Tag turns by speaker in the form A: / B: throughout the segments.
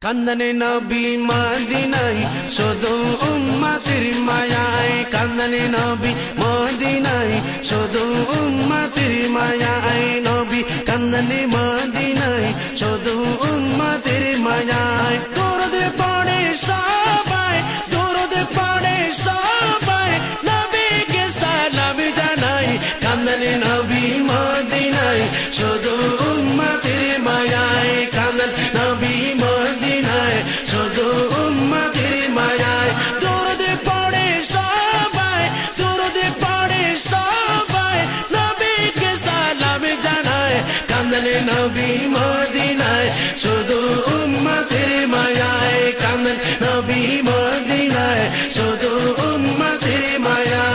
A: কান্দনে নবী মদিনায় শুধু উম্মতের মায়ায় কান্দনে নবী মদিনায় শুধু উম্মতের মায়ায় নবী কান্দনে মদিনায় শুধু উম্মতের মায়ায় দরুদ পড়ে সবাই দরুদ পড়ে সবাই নবীকে সালাম জানাই কান্দনে নবী মদিনায় শুধু উম্মতের মায়ায় কান্দন নবী মদিনায় শুধু উম্মতের মায়ায় দরুদ পড়ে সবাই দরুদ পড়ে সবাই নবীকে সালাম জানায় কান্দনে নবী মদিনায় শুধু উম্মতের মায়ায় কান্দন নবী মদিনায় শুধু উম্মতের মায়া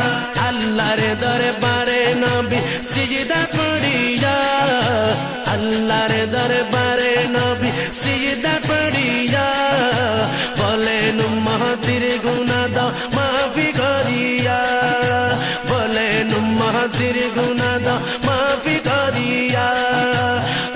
A: আল্লাহর দরবারে নবী সিজদা পড়িয়া আল্লাহর দরবারে নবী সিজদা পড়িয়া বলেন উম্মতের গুনাহ দাও মাফি করিয়া বলেন উম্মতের গুনাহ দাও মাফি করিয়া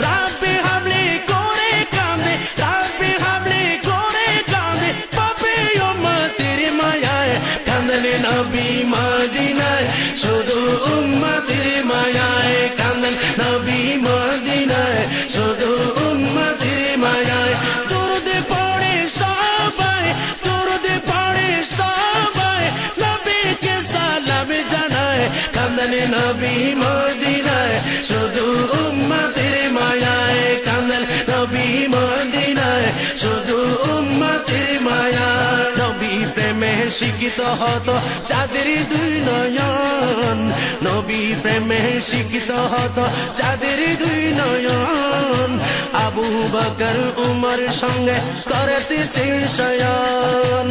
A: রাব্বি হাবলি করে কাঁদে রাব্বি হাবলি করে কাঁদে পাপে উম্মতের মায়ায় কান্দনে নবী মদিনায় শুধু উম্মতের মায়ায় কান্দন নবী মদিনায় শুধু উম্মতের মায়ায় দরুদ পড়ে সবাই দরুদ পড়ে সবাই নবীকে সালাম জানায় কান্দনে নবী মদিনায় শুধু উম্মতের মায়ায় কান্দন নবী মদিনায় শুধু উম্মতের মায়ায় নবী প্রেমে শিক্ষিত হতো চাঁদের দুই নয়ন নবী প্রেমে শিক্ষিত হতো চাঁদের দুই নয়ন আবু বকর উমর সঙ্গে করতেছে শয়ন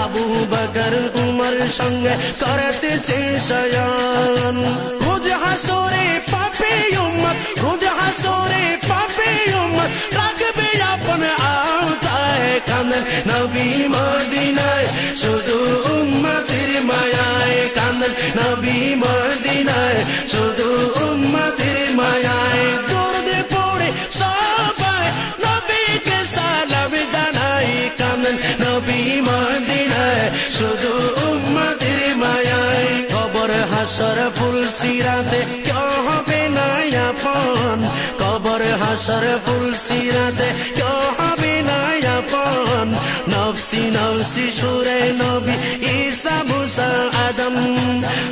A: আবু বকর উমর সঙ্গে করতেছে শয়ন রোজ হাসরে পাপে উম্মত রোজ হাসরে পাপে উম্মত রাখবে আপন আওতায় কান্দন নবী মদিনায় শুধু উম্মতের মায়ায় কান্দন নবী মদিনায় শুধু উম্মতের মায়ায় দরুদ পড়ে সবাই নবীকে সালাম জানাই কান্দন নবী মদিনায় শুধু উম্মতের মায়ায় কবর হাসর ফুল সিরাতে কেউ হবে না আপন কবর হাসর ফুল সিরাতে কেউ হবে না আপন নফসি নফসি সুরে নবী ঈসা মুসা আদম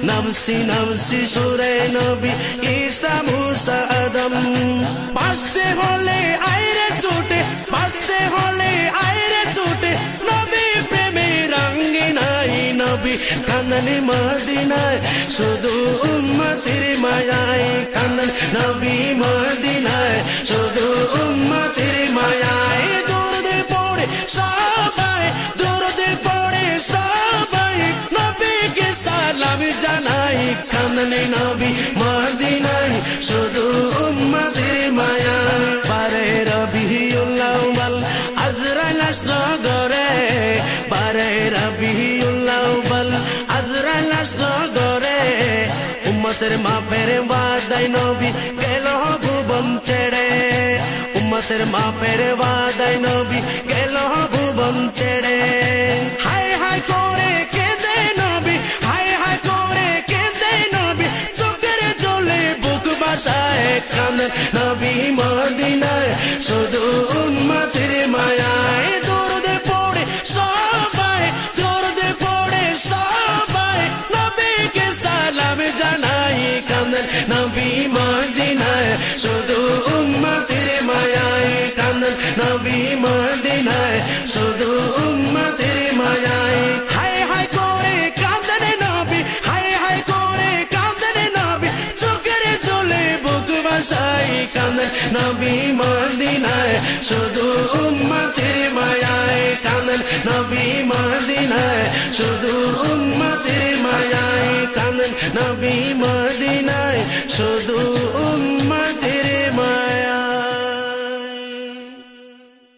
A: নফসি নফসি সুরে নবী ঈসা মুসা আদম বাঁচতে হলে আইরে ছুটে বাঁচতে হলে আইরে ছুটে নবী প্রেমে রঙ্গে নাই নবী কান্দনে মদিনায় শুধু উম্মতের মায়ায় কান্দন নবী মদিনায় শুধু উম্মতের মায়ায় দরুদ পড়ে সবাই দরুদ পড়ে সবাই নবীকে সালাম জানাই কান্দনে নবী মদিনায় শুধু উম্মতের মায়ায় বারে রবিউল আউয়াল আজরাইল আসলো ঘরে বারে রবিউল আউয়াল আজরাইল আসলো ঘরে উম্মতের মাপের ওয়াদায় নবী গেল ভুবন ছেড়ে উম্মতের মাপের ওয়াদায় নবী গেল ভুবন ছেড়ে হায় হায় করে কেঁদে নবী হায় হায় করে কেঁদে নবী চোখের জলে বুক ভাসায় কান্দন নবী মদিনায় শুধু উম্মতের মায়ায় দরুদ পড়ে সবাই দরুদ পড়ে সবাই নবীকে সালাম জানাই কান্দন নবী মদিনায় শুধু উম্মতের মায়ায় কান্দন নবী মদিনায় শুধু উম্মতের মায়ায় হায় হায় করে কান্দনে নবী হায় হায় করে কান্দনে নবী চোখের জলে বুক ভাসাই কান্দন নবী মদিনায় শুধু উম্মতের মায়ায় কান্দন নবী মদিনায় শুধু উম্মতের মায়ায় কান্দন নবী মদিনায় শুধু